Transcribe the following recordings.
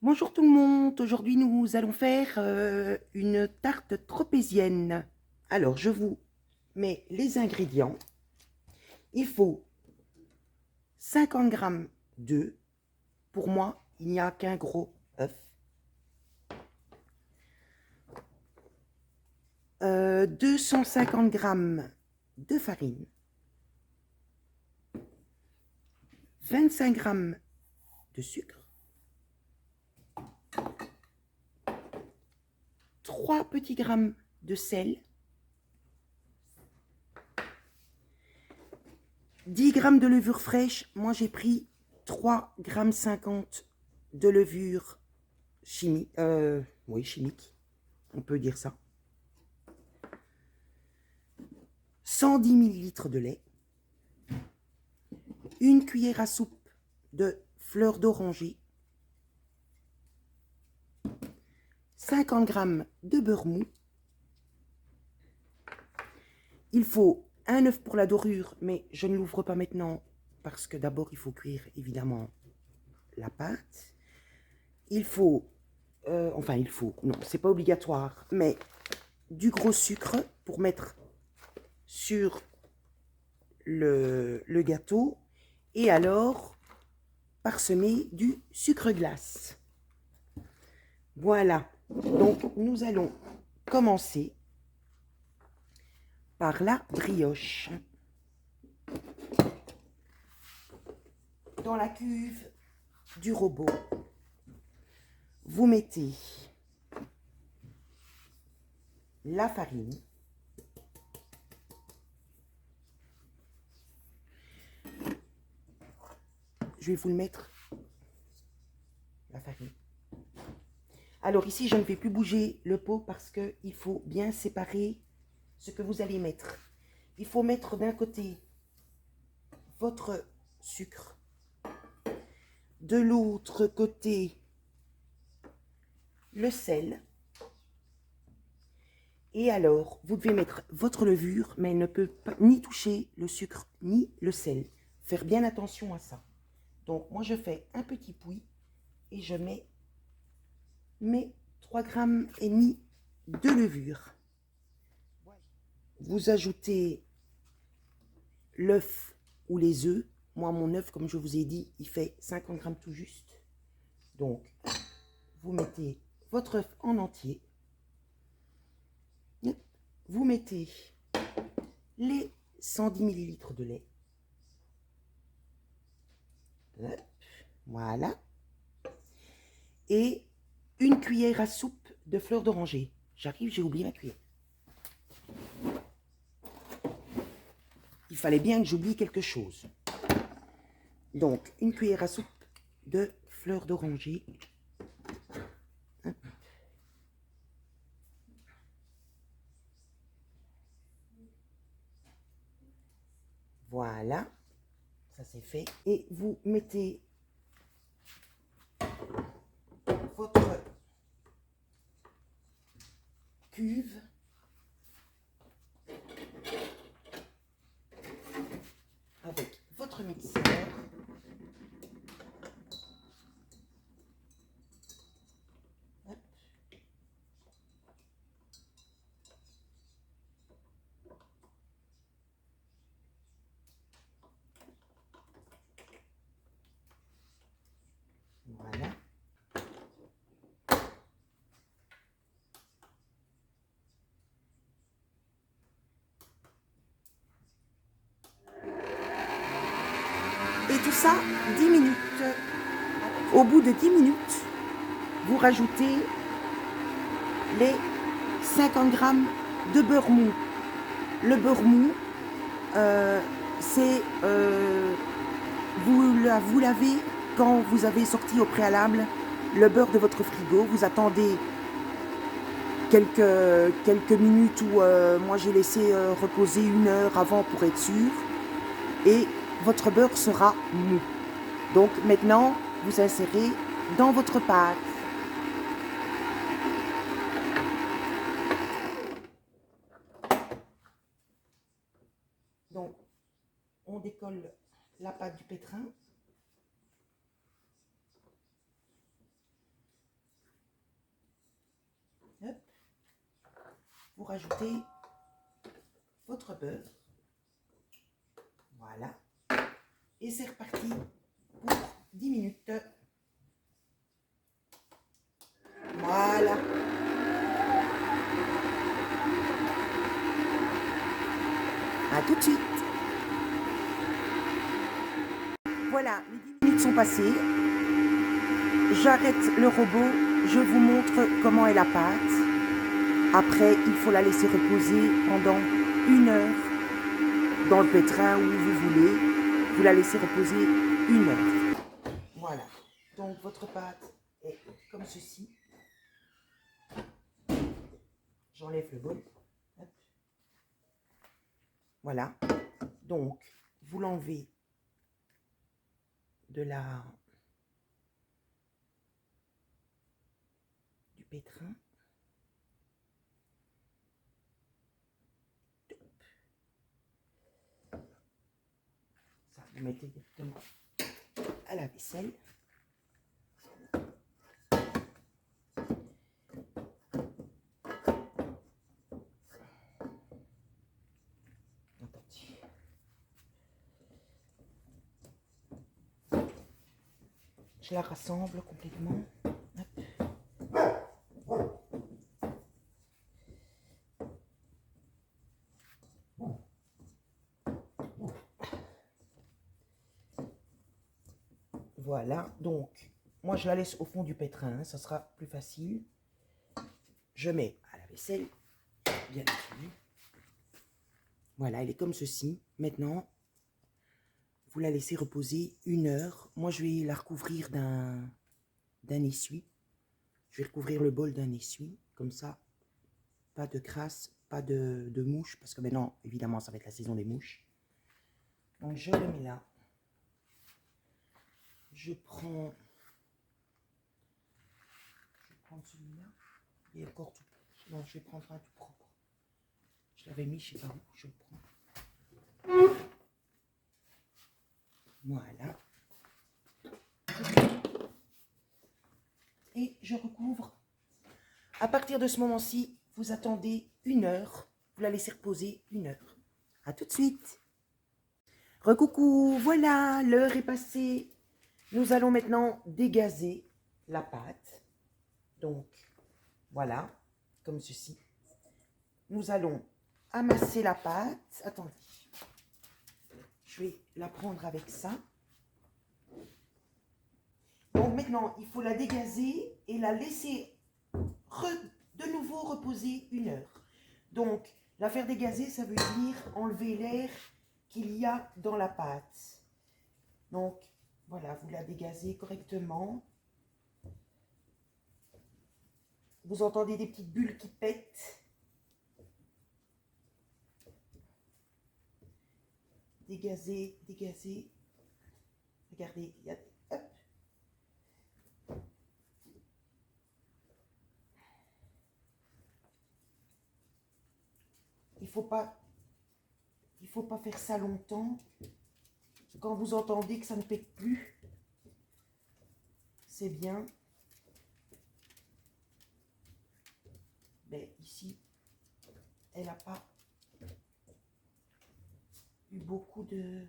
Bonjour tout le monde, aujourd'hui nous allons faire une tarte tropézienne. Alors je vous mets les ingrédients. Il faut 50 g d'œufs. Pour moi, il n'y a qu'un gros œuf. 250 g de farine. 25 g de sucre. 3 petits grammes de sel. 10 g de levure fraîche. Moi j'ai pris 3,50 g de levure chimique. Oui, chimique, on peut dire ça. 110 ml de lait. Une cuillère à soupe de fleur d'oranger. 50 g de beurre mou. Il faut un œuf pour la dorure, mais je ne l'ouvre pas maintenant parce que d'abord il faut cuire évidemment la pâte. Il faut, non, c'est pas obligatoire, mais du gros sucre pour mettre sur le gâteau et alors parsemer du sucre glace. Voilà, donc nous allons commencer par la brioche. Dans la cuve du robot, vous mettez la farine, je vais vous le mettre, la farine. Alors ici, je ne vais plus bouger le pot parce qu'il faut bien séparer ce que vous allez mettre. Il faut mettre d'un côté votre sucre, de l'autre côté le sel. Et alors, vous devez mettre votre levure, mais elle ne peut pas, ni toucher le sucre ni le sel. Faire bien attention à ça. Donc, moi, je fais un petit pouls et je mets mes 3,5 g de levure. Vous ajoutez l'œuf ou les œufs. Moi, mon œuf, comme je vous ai dit, il fait 50 g tout juste. Donc, vous mettez votre œuf en entier. Vous mettez les 110 ml de lait. Voilà. Et une cuillère à soupe de fleur d'oranger. J'arrive, j'ai oublié ma cuillère. Il fallait bien que j'oublie quelque chose. Donc, une cuillère à soupe de fleur d'oranger. Voilà. Ça c'est fait. Et vous mettez votre cuve avec votre mixeur. Hop. Voilà. Et tout ça, 10 minutes. Au bout de 10 minutes, vous rajoutez les 50 g de beurre mou. Le beurre mou, c'est vous lavez quand vous avez sorti au préalable le beurre de votre frigo. Vous attendez quelques minutes où moi j'ai laissé reposer 1 heure avant pour être sûr. Et votre beurre sera mou. Donc maintenant, vous insérez dans votre pâte. Donc, on décolle la pâte du pétrin. vous rajoutez votre beurre. Voilà. Et c'est reparti pour 10 minutes. Voilà. À tout de suite. Voilà, les 10 minutes sont passées. J'arrête le robot. Je vous montre comment est la pâte. Après, il faut la laisser reposer pendant 1 heure dans le pétrin où vous voulez. Vous la laissez reposer 1 heure. Voilà. Donc, votre pâte est comme ceci. J'enlève le bol. Hop. Voilà. Donc, vous l'enlevez du pétrin. Ça, vous mettez directement à la vaisselle. Attendez. Je la rassemble complètement. Voilà, donc, moi je la laisse au fond du pétrin, hein, ça sera plus facile. Je mets à la vaisselle, bien entendu. Voilà, elle est comme ceci. Maintenant, vous la laissez reposer 1 heure. Moi, je vais la recouvrir d'un essuie. Je vais recouvrir le bol d'un essuie, comme ça. Pas de crasse, pas de mouches, parce que maintenant, évidemment, ça va être la saison des mouches. Donc, je le mets là. Je prends celui-là. Il est encore tout. Non, je vais prendre un tout propre. Je l'avais mis, je ne sais pas où. Je le prends. Voilà. Et je recouvre. À partir de ce moment-ci, vous attendez 1 heure. Vous la laissez reposer 1 heure. À tout de suite. Recoucou, voilà, l'heure est passée. Nous allons maintenant dégazer la pâte. Donc, voilà, comme ceci. Nous allons amasser la pâte. Attendez, je vais la prendre avec ça. Donc maintenant, il faut la dégazer et la laisser de nouveau reposer 1 heure. Donc, la faire dégazer, ça veut dire enlever l'air qu'il y a dans la pâte. Donc, voilà, vous la dégazez correctement. Vous entendez des petites bulles qui pètent. Dégazez, dégazez. Regardez, il y a... Hop. Il faut pas faire ça longtemps. Quand vous entendez que ça ne pète plus, c'est bien. Mais ici, elle n'a pas eu beaucoup de...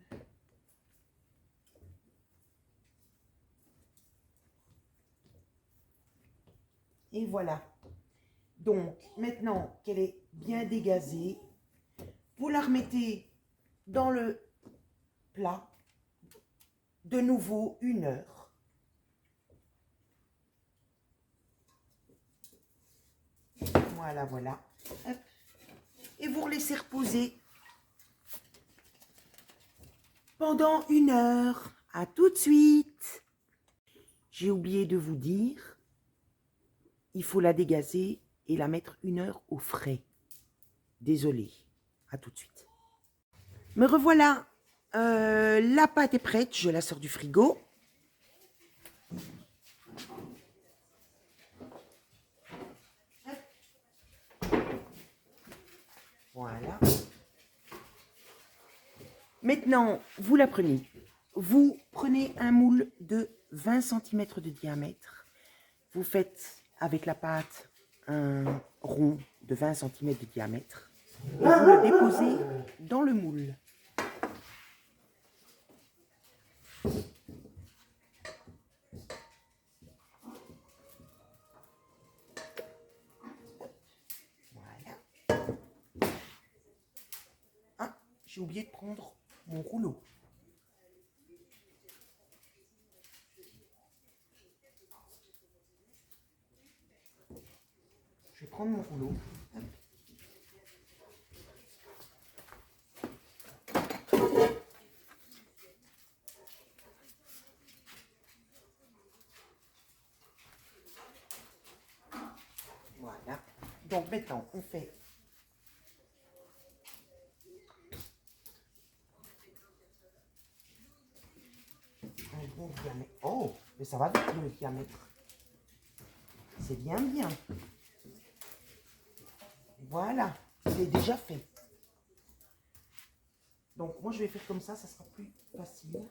Et voilà. Donc, maintenant qu'elle est bien dégazée, vous la remettez dans le plat, de nouveau 1 heure. Voilà, voilà. Hop. Et vous laissez reposer pendant 1 heure. À tout de suite. J'ai oublié de vous dire, il faut la dégazer et la mettre 1 heure au frais. Désolée. À tout de suite. Me revoilà. La pâte est prête. Je la sors du frigo. Voilà. Maintenant, vous la prenez. Vous prenez un moule de 20 cm de diamètre. Vous faites avec la pâte un rond de 20 cm de diamètre. Et vous le déposez dans le moule. Voilà. Ah, j'ai oublié de prendre mon rouleau. Je vais prendre mon rouleau. Voilà. Donc maintenant, on fait un bon diamètre. Oh, mais ça va vite le diamètre. C'est bien, bien. Voilà, c'est déjà fait. Donc moi je vais faire comme ça sera plus facile.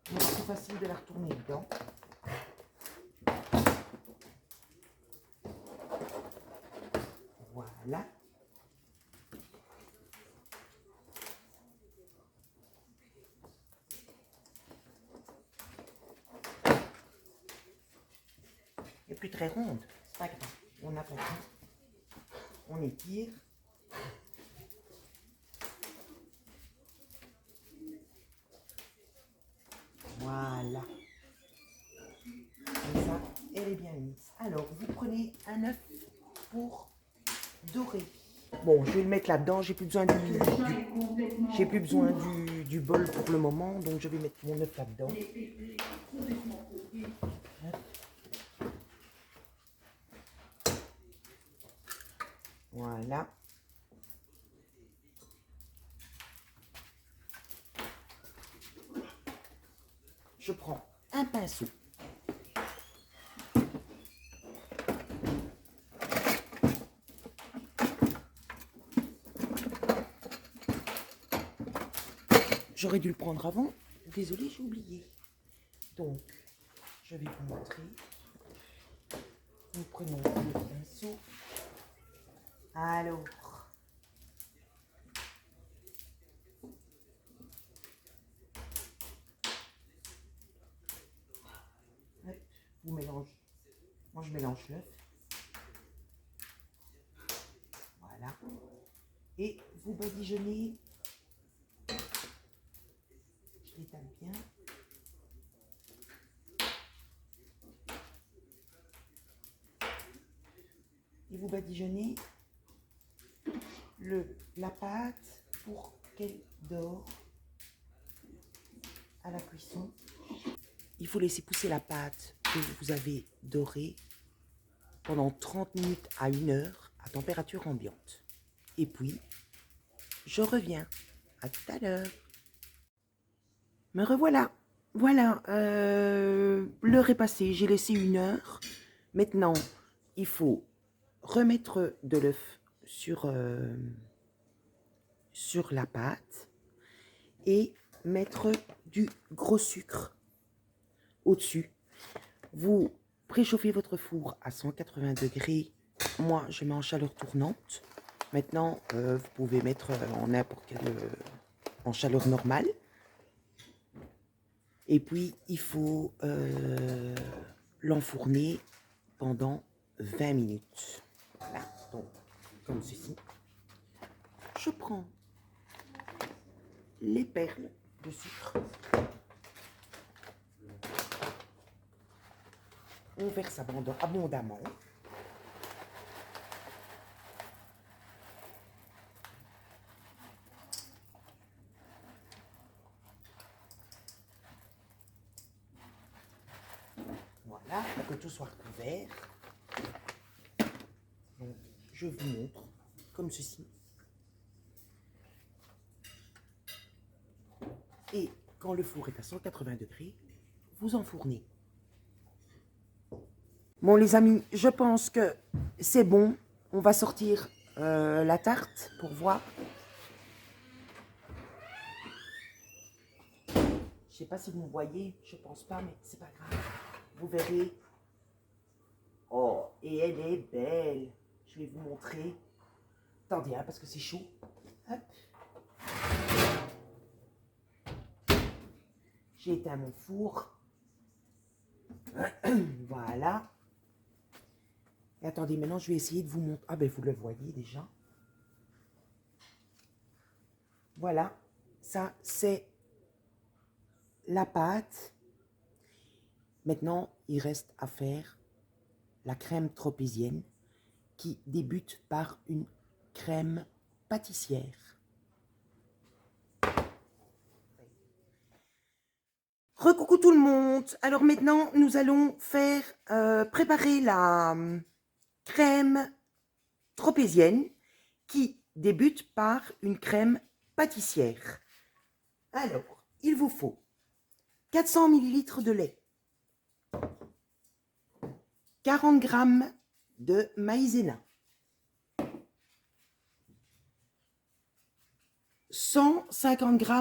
C'est plus facile de la retourner dedans. Voilà. Elle n'est plus très ronde. C'est pas grave. On aplatit. On étire. Voilà. Comme ça, elle est bien mise. Alors, vous prenez un œuf pour dorer. Bon, je vais le mettre là-dedans. J'ai plus besoin du bol pour le moment, donc je vais mettre mon œuf là-dedans. Voilà. Je prends un pinceau. J'aurais dû le prendre avant. Désolée, j'ai oublié. Donc, je vais vous montrer. Nous prenons le pinceau. Alors, vous mélangez. Moi, je mélange l'œuf. Voilà. Et vous badigeonnez. Je l'étale bien. Et vous badigeonnez la pâte pour qu'elle dore à la cuisson. Il faut laisser pousser la pâte que vous avez dorée pendant 30 minutes à 1 heure à température ambiante. Et puis, je reviens. À tout à l'heure. Me revoilà. Voilà, l'heure est passée. J'ai laissé 1 heure. Maintenant, il faut remettre de l'œuf sur la pâte et mettre du gros sucre au-dessus. Vous préchauffez votre four à 180 degrés. Moi, je mets en chaleur tournante. Maintenant, vous pouvez mettre en n'importe quelle en chaleur normale. Et puis, il faut l'enfourner pendant 20 minutes. Voilà, donc, comme ceci. Je prends les perles de sucre. On verse abondamment. Voilà, pour que tout soit recouvert. Donc, je vous montre comme ceci. Et quand le four est à 180 degrés, vous enfournez. Bon les amis, je pense que c'est bon. On va sortir la tarte pour voir. Je sais pas si vous me voyez, je pense pas, mais c'est pas grave. Vous verrez Et elle est belle. Je vais vous montrer. Attendez, hein, parce que c'est chaud. Hop. J'ai éteint mon four. Voilà. Et attendez, maintenant je vais essayer de vous montrer. Ah ben vous le voyez déjà. Voilà. Ça, c'est la pâte. Maintenant, il reste à faire la crème tropézienne qui débute par une crème pâtissière. Recoucou tout le monde. Alors maintenant, nous allons faire préparer la crème tropézienne qui débute par une crème pâtissière. Alors, il vous faut 400 ml de lait, 40 g de maïzena, 150 g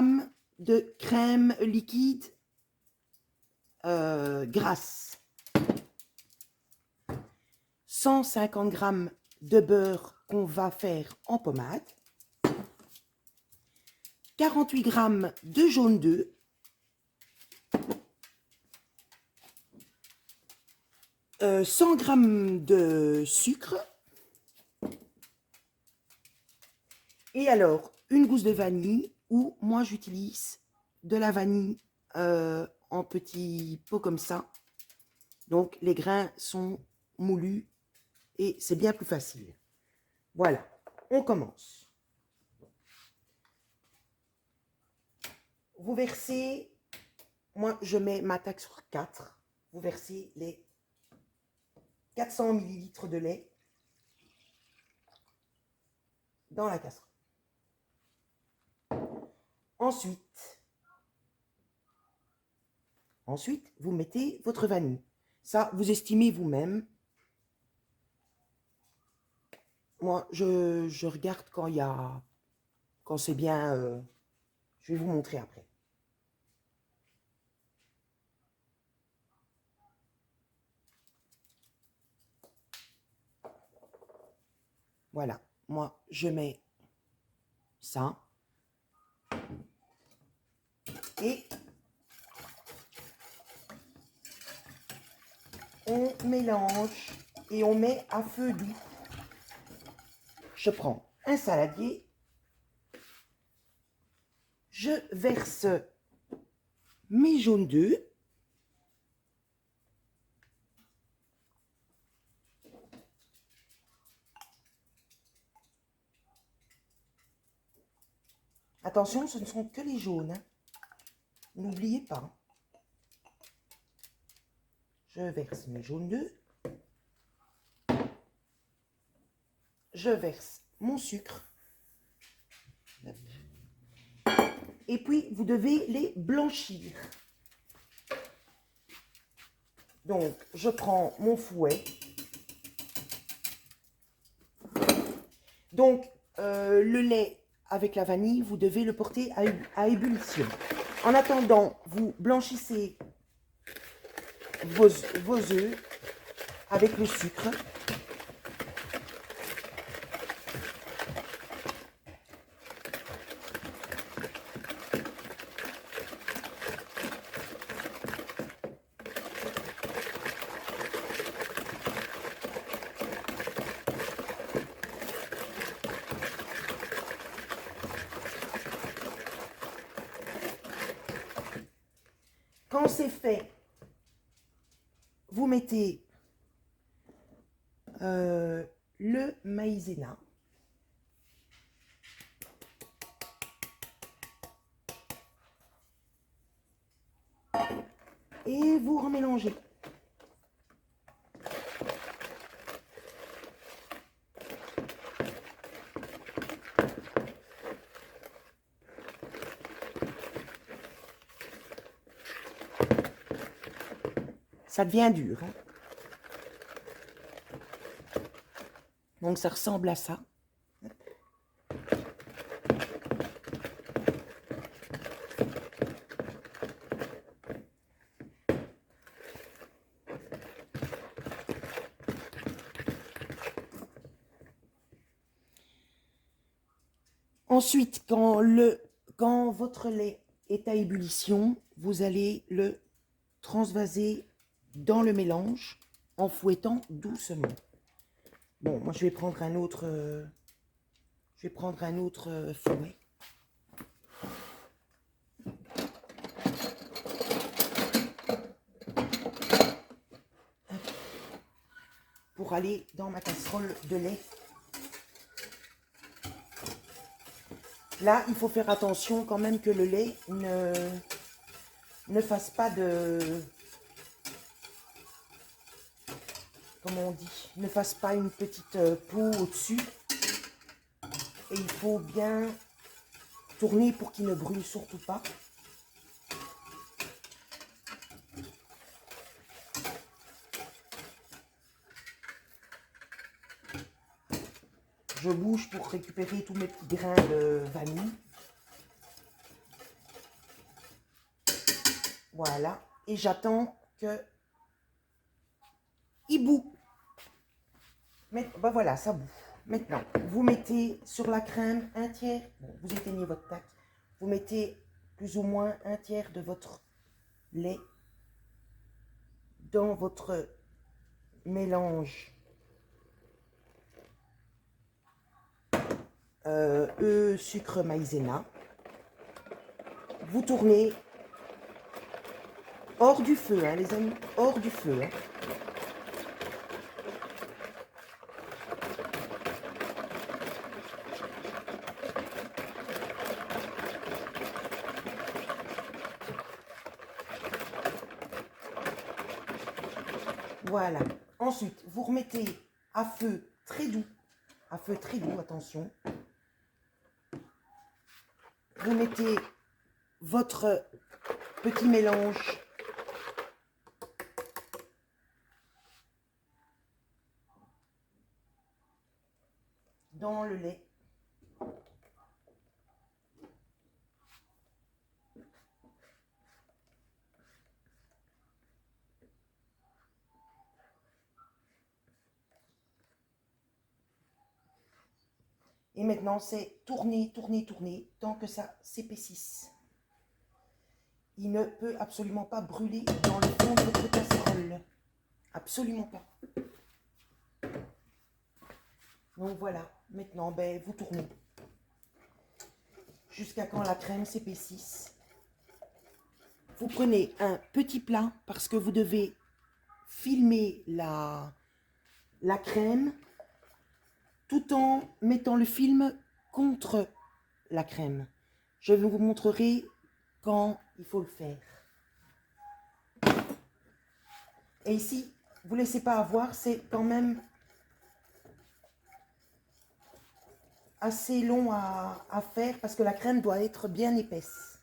de crème liquide grasse, 150 g de beurre qu'on va faire en pommade, 48 g de jaune d'œuf, 100 g de sucre, et alors une gousse de vanille, ou moi j'utilise de la vanille en petits pots comme ça. Donc les grains sont moulus et c'est bien plus facile. Voilà, on commence. Vous versez, moi je mets ma taille sur 4. Vous versez les 400 ml de lait dans la casserole. Ensuite, vous mettez votre vanille. Ça, vous estimez vous-même. Moi, je regarde quand c'est bien. Je vais vous montrer après. Voilà, moi, je mets ça. Et on mélange et on met à feu doux. Je prends un saladier. Je verse mes jaunes d'œufs. Attention, ce ne sont que les jaunes. Hein. N'oubliez pas. Je verse mes jaunes d'œufs. Je verse mon sucre. Et puis, vous devez les blanchir. Donc, je prends mon fouet. Donc, le lait avec la vanille, vous devez le porter à ébullition. En attendant, vous blanchissez vos œufs avec le sucre. Quand c'est fait, vous mettez le maïzena. Et vous remélangez. Ça devient dur. Hein. Donc ça ressemble à ça. Ensuite, quand votre lait est à ébullition, vous allez le transvaser dans le mélange en fouettant doucement. Bon, moi je vais prendre un autre, fouet. Pour aller dans ma casserole de lait. Là, il faut faire attention quand même que le lait ne fasse pas de... Comment on dit? Ne fasse pas une petite peau au-dessus. Et il faut bien tourner pour qu'il ne brûle surtout pas. Je bouge pour récupérer tous mes petits grains de vanille. Voilà. Et j'attends que il bout. Mais ben voilà, ça bout. Maintenant, vous mettez sur la crème un tiers. Bon, vous éteignez votre tac. Vous mettez plus ou moins un tiers de votre lait dans votre mélange sucre maïzena. Vous tournez hors du feu, hein, les amis, hors du feu. Hein. Voilà. Ensuite, vous remettez à feu très doux, attention. Vous mettez votre petit mélange dans le lait. Et maintenant, c'est tourner, tourner, tourner, tant que ça s'épaississe. Il ne peut absolument pas brûler dans le fond de votre casserole. Absolument pas. Donc voilà, maintenant, ben, vous tournez. Jusqu'à quand la crème s'épaississe. Vous prenez un petit plat parce que vous devez filmer la crème tout en mettant le film contre la crème. Je vous montrerai quand il faut le faire. Et ici, vous ne laissez pas avoir, c'est quand même assez long à faire parce que la crème doit être bien épaisse.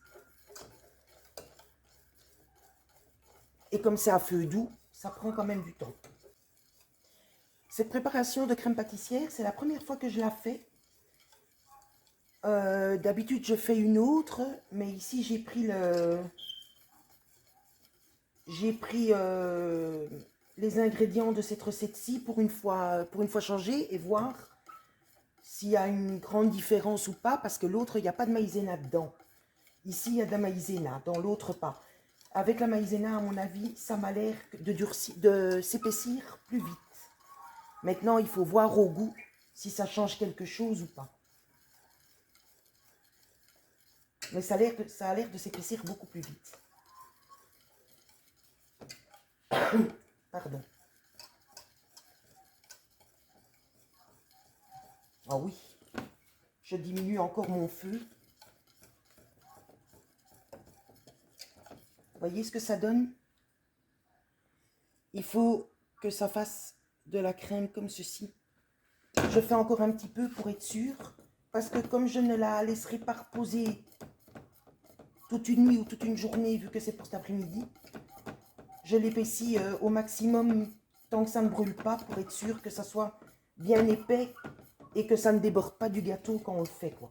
Et comme c'est à feu doux, ça prend quand même du temps. Cette préparation de crème pâtissière, c'est la première fois que je la fais. D'habitude, je fais une autre, mais ici, j'ai pris les ingrédients de cette recette-ci pour une fois changer et voir s'il y a une grande différence ou pas, parce que l'autre, il n'y a pas de maïzena dedans. Ici, il y a de la maïzena, dans l'autre pas. Avec la maïzena, à mon avis, ça m'a l'air de s'épaissir plus vite. Maintenant, il faut voir au goût si ça change quelque chose ou pas. Mais ça a l'air de s'épaissir beaucoup plus vite. Pardon. Ah oui, je diminue encore mon feu. Voyez ce que ça donne? Il faut que ça fasse de la crème comme ceci. Je fais encore un petit peu pour être sûr, parce que comme je ne la laisserai pas reposer toute une nuit ou toute une journée, vu que c'est pour cet après-midi, je l'épaissis au maximum tant que ça ne brûle pas, pour être sûr que ça soit bien épais et que ça ne déborde pas du gâteau quand on le fait, quoi.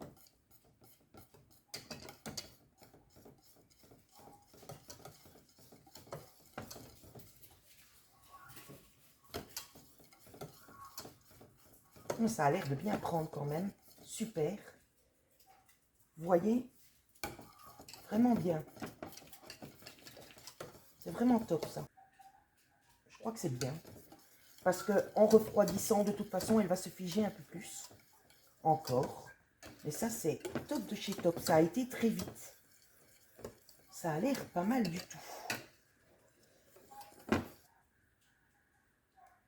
Ça a l'air de bien prendre quand même. Super. Vous voyez? Vraiment bien. C'est vraiment top, ça. Je crois que c'est bien. Parce qu'en refroidissant, de toute façon, elle va se figer un peu plus. Encore. Et ça, c'est top de chez top. Ça a été très vite. Ça a l'air pas mal du tout.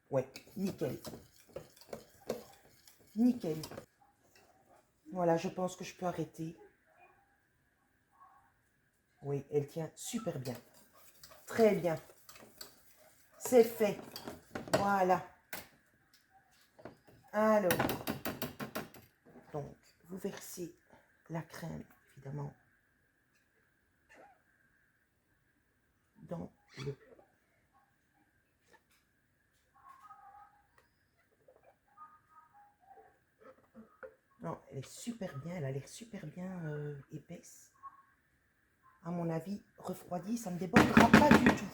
Ouais, nickel. Nickel. Voilà, je pense que je peux arrêter. Oui, elle tient super bien. Très bien. C'est fait. Voilà. Alors, donc, vous versez la crème, évidemment, dans le... Non, elle est super bien, elle a l'air super bien épaisse. À mon avis, refroidie, ça ne débordera pas du tout.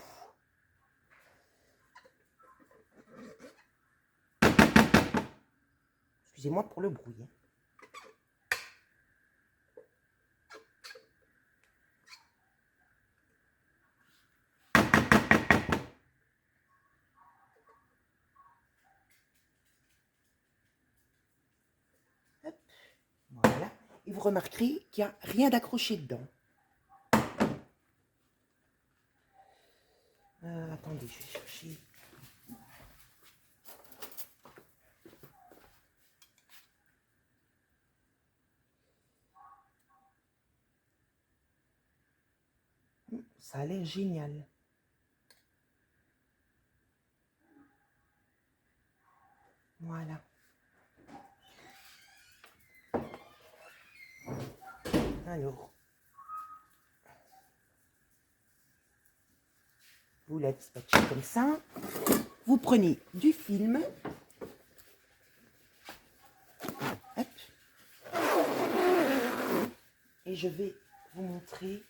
Excusez-moi pour le bruit. Hop, voilà. Et vous remarquerez qu'il n'y a rien d'accroché dedans. Attendez, je vais chercher. Ça a l'air génial. Voilà. Alors, vous la dispatchez comme ça. Vous prenez du film. Hop. Et je vais vous montrer.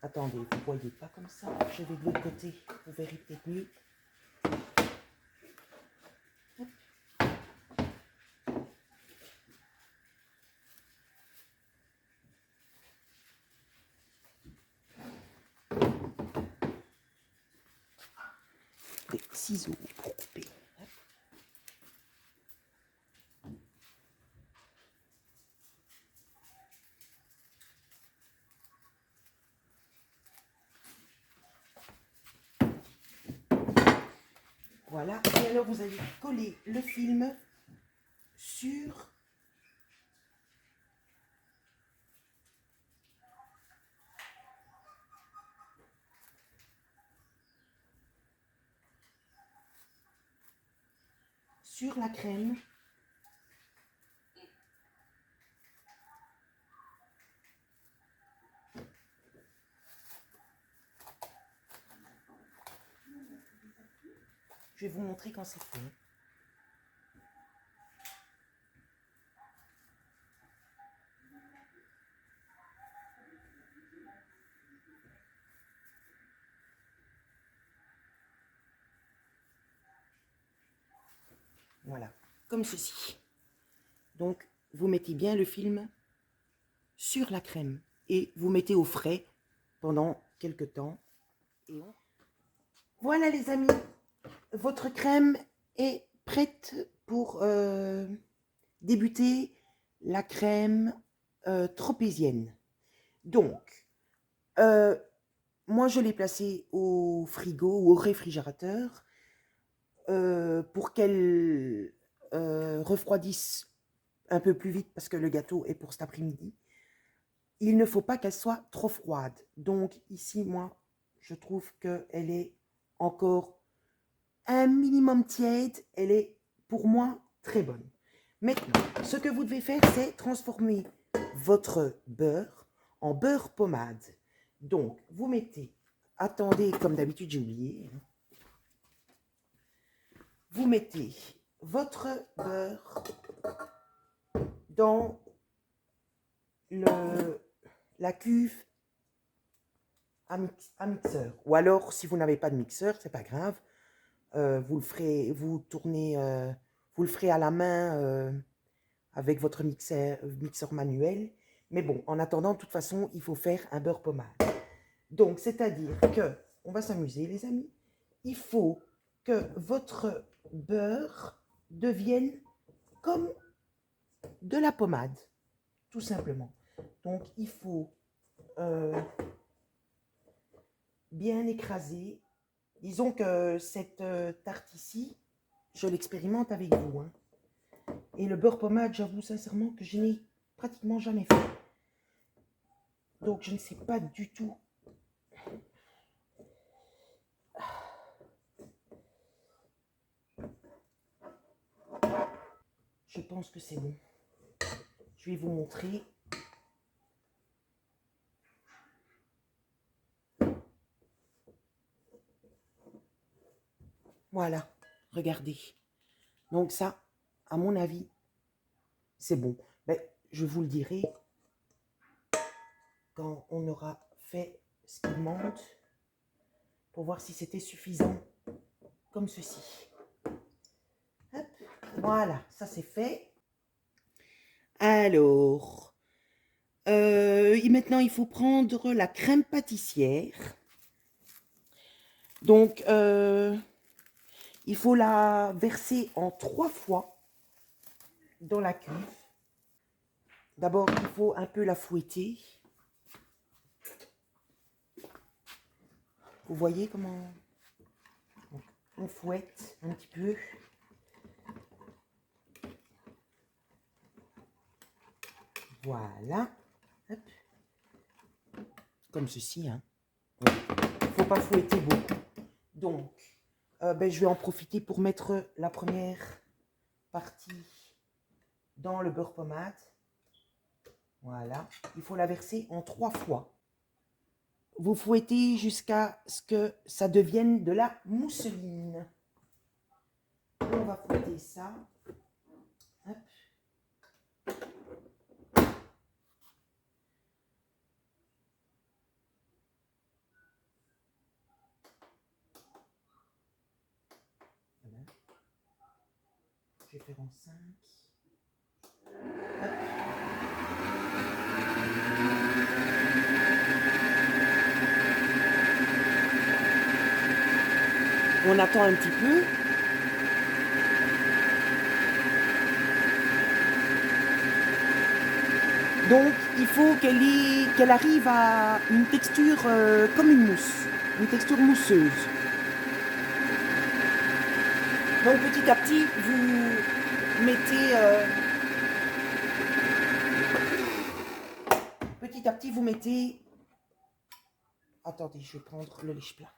Attendez, vous ne voyez pas comme ça. Je vais de l'autre côté. Vous verrez peut-être mieux. Hop. Des ciseaux pour couper. Hop. Voilà. Et alors, vous allez coller le film sur la crème. Je vais vous montrer quand c'est fait. Voilà, comme ceci. Donc, vous mettez bien le film sur la crème et vous mettez au frais pendant quelques temps. Voilà les amis, votre crème est prête pour débuter la crème tropézienne. Donc, moi je l'ai placée au frigo ou au réfrigérateur pour qu'elle refroidisse un peu plus vite parce que le gâteau est pour cet après-midi. Il ne faut pas qu'elle soit trop froide. Donc ici, moi, je trouve qu'elle est encore un minimum tiède. Elle est, pour moi, très bonne. Maintenant, ce que vous devez faire, c'est transformer votre beurre en beurre pommade. Donc, vous mettez, attendez, comme d'habitude, j'ai oublié. Vous mettez votre beurre dans la cuve à mixeur. Ou alors, si vous n'avez pas de mixeur, c'est pas grave. Vous le ferez, vous tournez, vous le ferez à la main avec votre mixeur manuel. Mais bon, en attendant, de toute façon, il faut faire un beurre pommade. Donc, c'est-à-dire que, on va s'amuser les amis, il faut que votre beurre devienne comme de la pommade, tout simplement. Donc, il faut bien écraser. Disons que cette tarte ici, je l'expérimente avec vous. Hein. Et le beurre pommade, j'avoue sincèrement que je n'ai pratiquement jamais fait. Donc, je ne sais pas du tout. Je pense que c'est bon. Je vais vous montrer. Voilà, regardez. Donc ça, à mon avis, c'est bon. Mais je vous le dirai quand on aura fait ce qu'il manque pour voir si c'était suffisant comme ceci. Hop, voilà, ça c'est fait. Alors, et maintenant il faut prendre la crème pâtissière. Donc, il faut la verser en 3 fois dans la cuve. D'abord, il faut un peu la fouetter. Vous voyez comment on fouette un petit peu. Voilà. Hop. Comme ceci. Hein. Il ne faut pas fouetter beaucoup. Donc, je vais en profiter pour mettre la première partie dans le beurre pommade. Voilà. Il faut la verser en 3 fois. Vous fouettez jusqu'à ce que ça devienne de la mousseline. On va fouetter ça. Hop. Je vais faire en 5. Hop. On attend un petit peu. Donc, il faut qu'elle arrive à une texture comme une mousse, une texture mousseuse. Donc, petit à petit, vous mettez... petit à petit, vous mettez... Attendez, je vais prendre le lèche-plat.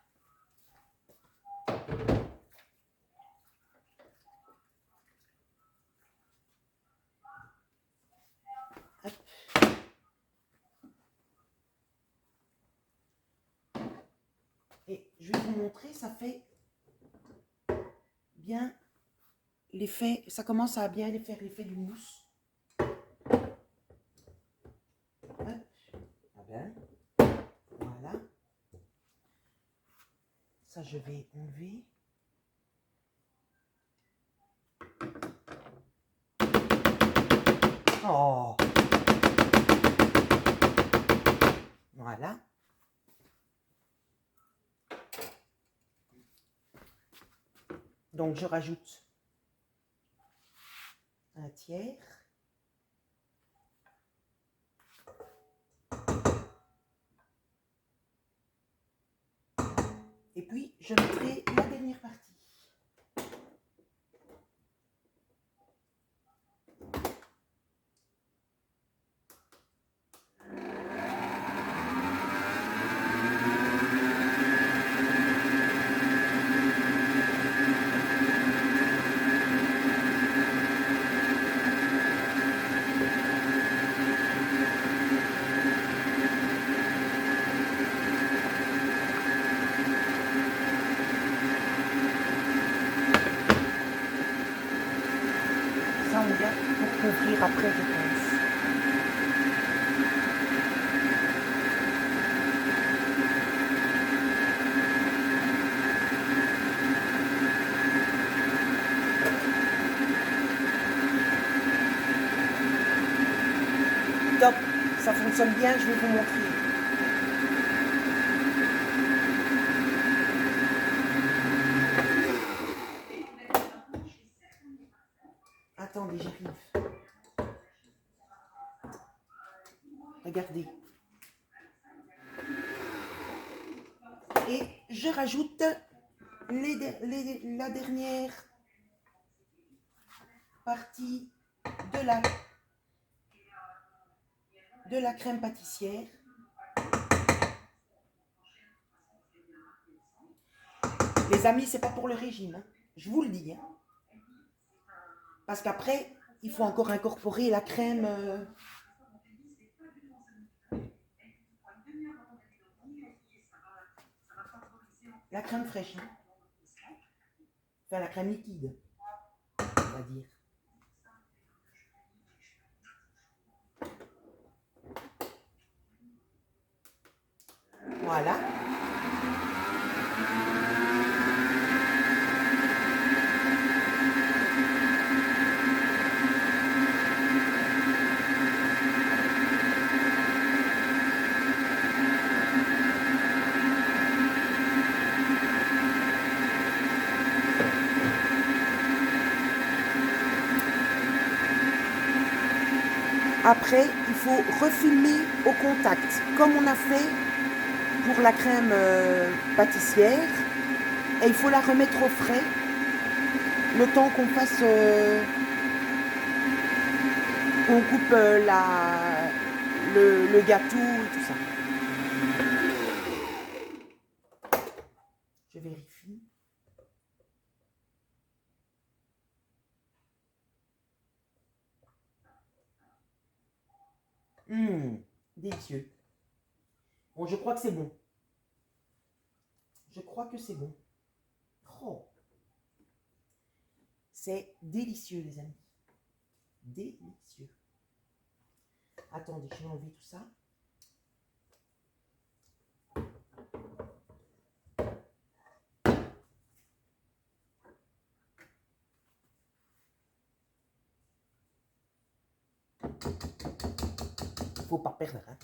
Et je vais vous montrer, ça fait bien l'effet, ça commence à bien faire l'effet du mousse. Hop. Ah ben, voilà. Ça, je vais enlever. Oh! Voilà. Donc, je rajoute un tiers. Et puis, je mettrai la dernière partie. Ça, on garde pour couvrir après, je pense. stop, ça fonctionne bien, je vais vous montrer. Attendez, j'arrive. Regardez. Et je rajoute la dernière partie de la crème pâtissière. Les amis, c'est pas pour le régime, hein. Je vous le dis. Hein. Parce qu'après, il faut encore incorporer la crème. La crème fraîche. Hein. Enfin, la crème liquide, on va dire. Voilà. Après, il faut refilmer au contact, comme on a fait pour la crème pâtissière. Et il faut la remettre au frais, le temps qu'on fasse, qu'on coupe le gâteau et tout ça. Je vérifie. Délicieux. Bon, je crois que c'est bon. Je crois que c'est bon. Oh. C'est délicieux, les amis. Délicieux. Attendez, je vais enlever tout ça. Faut pas perdre, hein.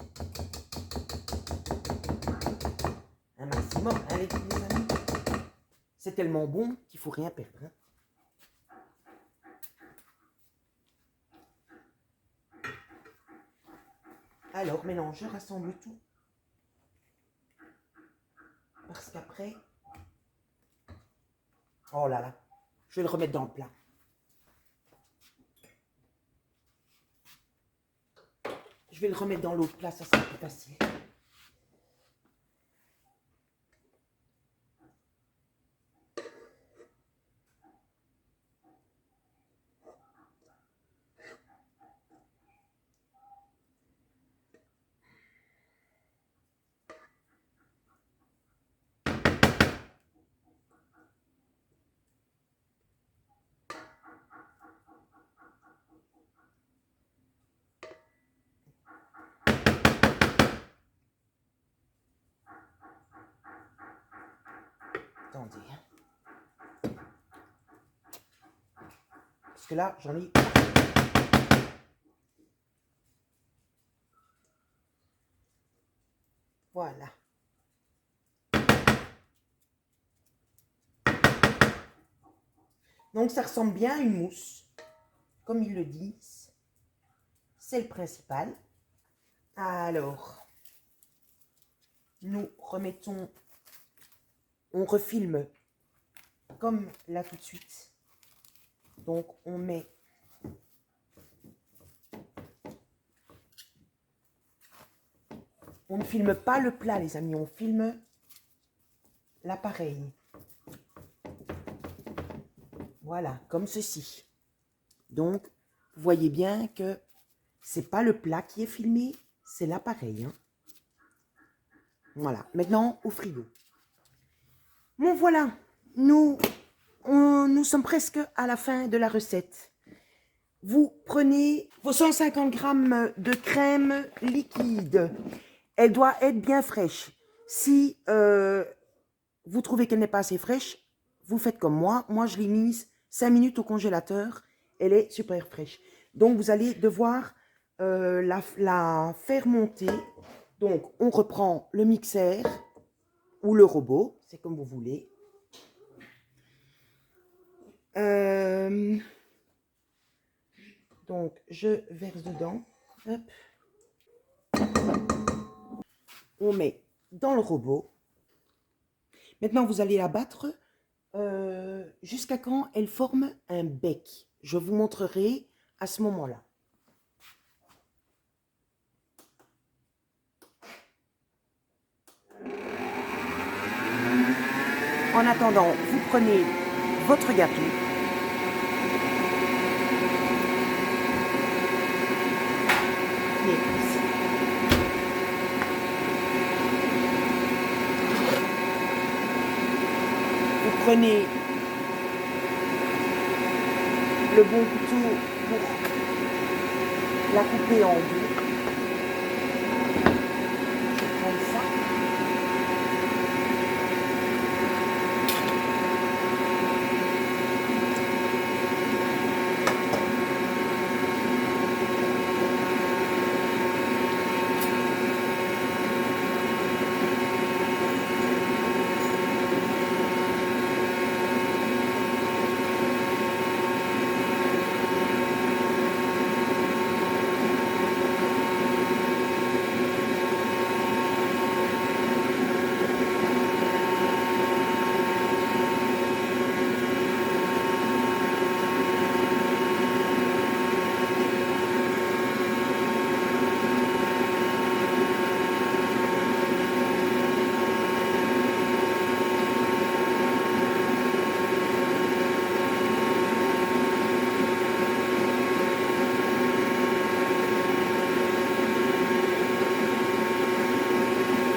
Un maximum, hein, les amis. C'est tellement bon qu'il faut rien perdre, hein. Alors, maintenant, je rassemble tout. Parce qu'après... Oh là là. Je vais le remettre dans le plat. Je vais le remettre dans l'autre plat, ça sera plus facile. Attendez. Parce que là, j'en ai... Voilà. Donc, ça ressemble bien à une mousse. Comme ils le disent. C'est le principal. Alors, nous remettons... On refilme comme là tout de suite. Donc, on met... On ne filme pas le plat, les amis. On filme l'appareil. Voilà, comme ceci. Donc, vous voyez bien que c'est pas le plat qui est filmé, c'est l'appareil. Hein. Voilà, maintenant au frigo. Bon, voilà, nous sommes presque à la fin de la recette. Vous prenez vos 150 grammes de crème liquide. Elle doit être bien fraîche. Si vous trouvez qu'elle n'est pas assez fraîche, vous faites comme moi. Moi, je l'ai mise 5 minutes au congélateur. Elle est super fraîche. Donc, vous allez devoir la faire monter. Donc, on reprend le mixeur ou le robot, c'est comme vous voulez. Donc, je verse dedans. Hop. On met dans le robot. Maintenant, vous allez la battre jusqu'à quand elle forme un bec. Je vous montrerai à ce moment-là. En attendant, vous prenez votre gâteau. Qui est ici. Vous prenez le bon couteau pour la couper en deux. Comme ça.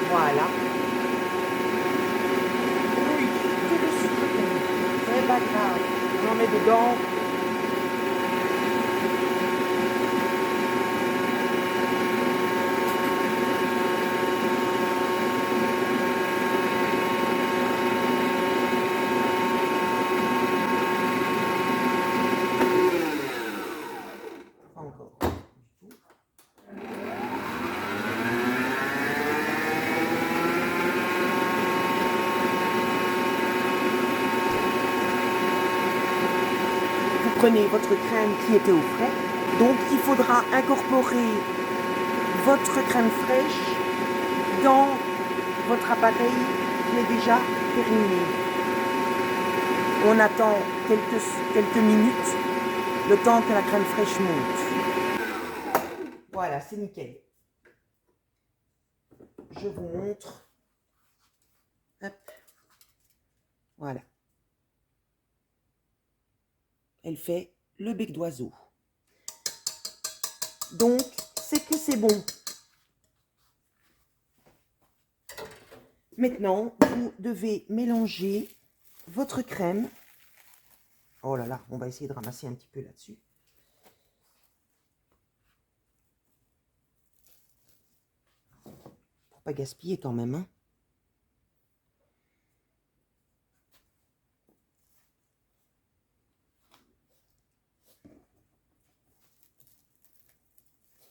Voilà. Oui, tout le sucre tombe. C'est pas grave. On en met dedans. Encore. Vous prenez votre crème qui était au frais. Donc, il faudra incorporer votre crème fraîche dans votre appareil qui est déjà terminé. On attend quelques minutes, le temps que la crème fraîche monte. Voilà, c'est nickel. Je vous montre. Hop. Voilà. Elle fait le bec d'oiseau. Donc, c'est que c'est bon. Maintenant, vous devez mélanger votre crème. Oh là là, on va essayer de ramasser un petit peu là-dessus. Pour pas gaspiller quand même, hein.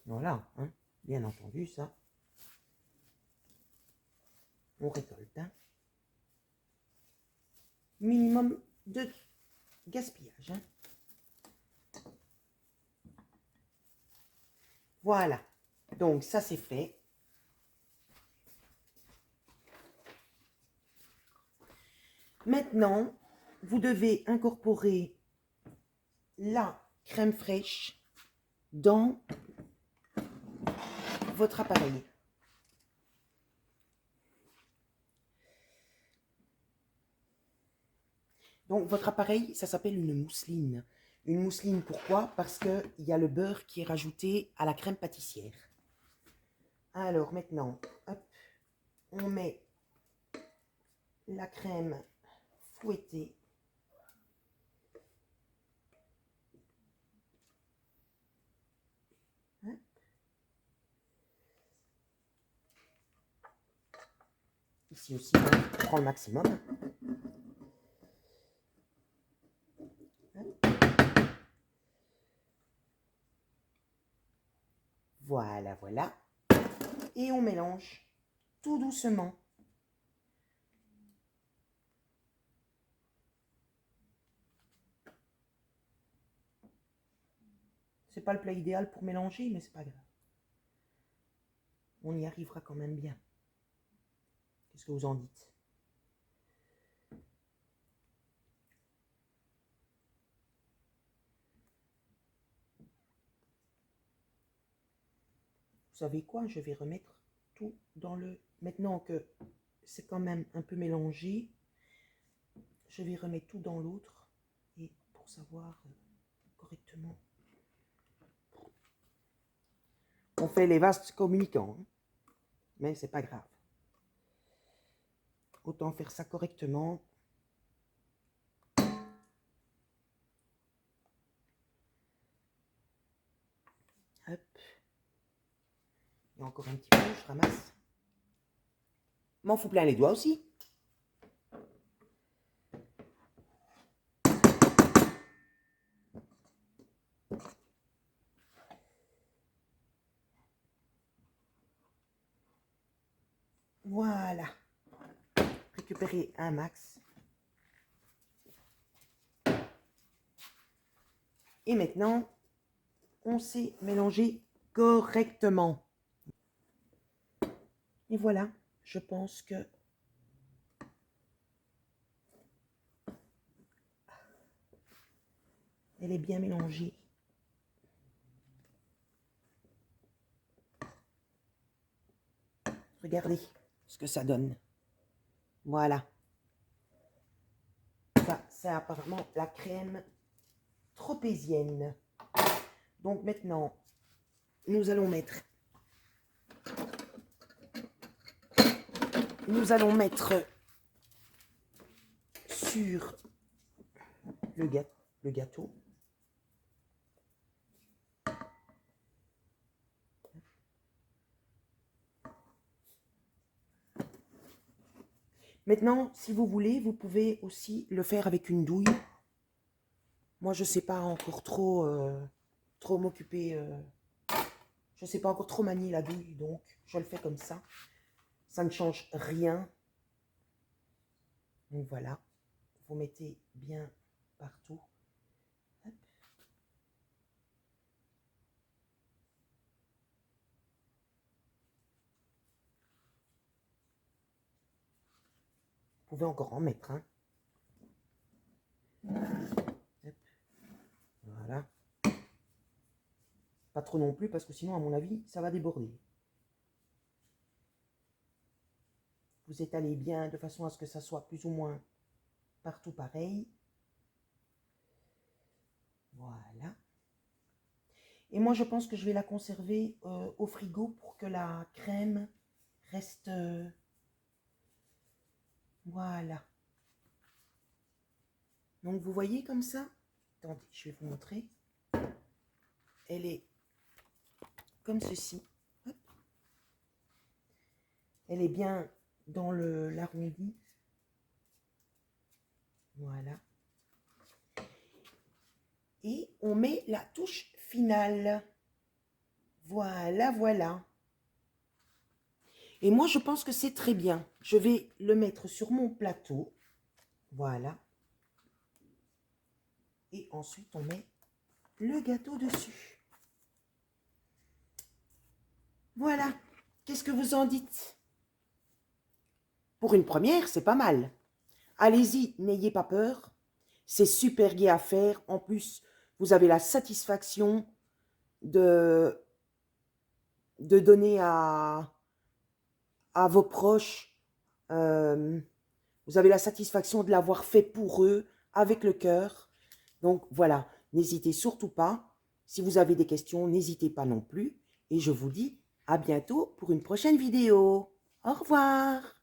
Voilà, hein, bien entendu, ça. On récolte, hein. Minimum de gaspillage, hein. Voilà, donc ça c'est fait. Maintenant, vous devez incorporer la crème fraîche dans votre appareil. Donc, votre appareil, ça s'appelle une mousseline. Une mousseline, pourquoi? Parce qu'il y a le beurre qui est rajouté à la crème pâtissière. Alors, maintenant, hop, on met la crème fouettée. Hop. Ici aussi, on prend le maximum. Voilà, voilà. Et on mélange tout doucement. C'est pas le plat idéal pour mélanger, mais c'est pas grave. On y arrivera quand même bien. Qu'est-ce que vous en dites? Vous savez quoi? Je vais remettre tout dans le... Maintenant que c'est quand même un peu mélangé, je vais remettre tout dans l'autre. Et pour savoir correctement... On fait les vases communicants, hein, mais c'est pas grave. Autant faire ça correctement. Hop. Il y a encore un petit peu, je ramasse. M'en fous plein les doigts aussi. Voilà. Récupérer un max. Et maintenant, on sait mélanger correctement. Et voilà, je pense que elle est bien mélangée. Regardez ce que ça donne. Voilà. Ça, c'est apparemment la crème tropézienne. Donc maintenant, nous allons mettre sur le gâteau. Maintenant, si vous voulez, vous pouvez aussi le faire avec une douille. Moi, je ne sais pas encore trop m'occuper. Je ne sais pas encore trop manier la douille, donc je le fais comme ça. Ça ne change rien. Donc voilà, vous mettez bien partout. Hop. Vous pouvez encore en mettre, hein. Hop. Voilà. Pas trop non plus, parce que sinon, à mon avis, ça va déborder. Vous étalez bien de façon à ce que ça soit plus ou moins partout pareil. Voilà. Et moi, je pense que je vais la conserver au frigo pour que la crème reste... voilà. Donc, vous voyez comme ça? Attendez, je vais vous montrer. Elle est comme ceci. Hop. Elle est bien dans l'arrondi. Voilà. Et on met la touche finale. Voilà, voilà. Et moi, je pense que c'est très bien. Je vais le mettre sur mon plateau. Voilà. Et ensuite, on met le gâteau dessus. Voilà. Qu'est-ce que vous en dites? Pour une première, c'est pas mal. Allez-y, n'ayez pas peur. C'est super gai à faire. En plus, vous avez la satisfaction de donner à vos proches. Vous avez la satisfaction de l'avoir fait pour eux, avec le cœur. Donc voilà, n'hésitez surtout pas. Si vous avez des questions, n'hésitez pas non plus. Et je vous dis à bientôt pour une prochaine vidéo. Au revoir.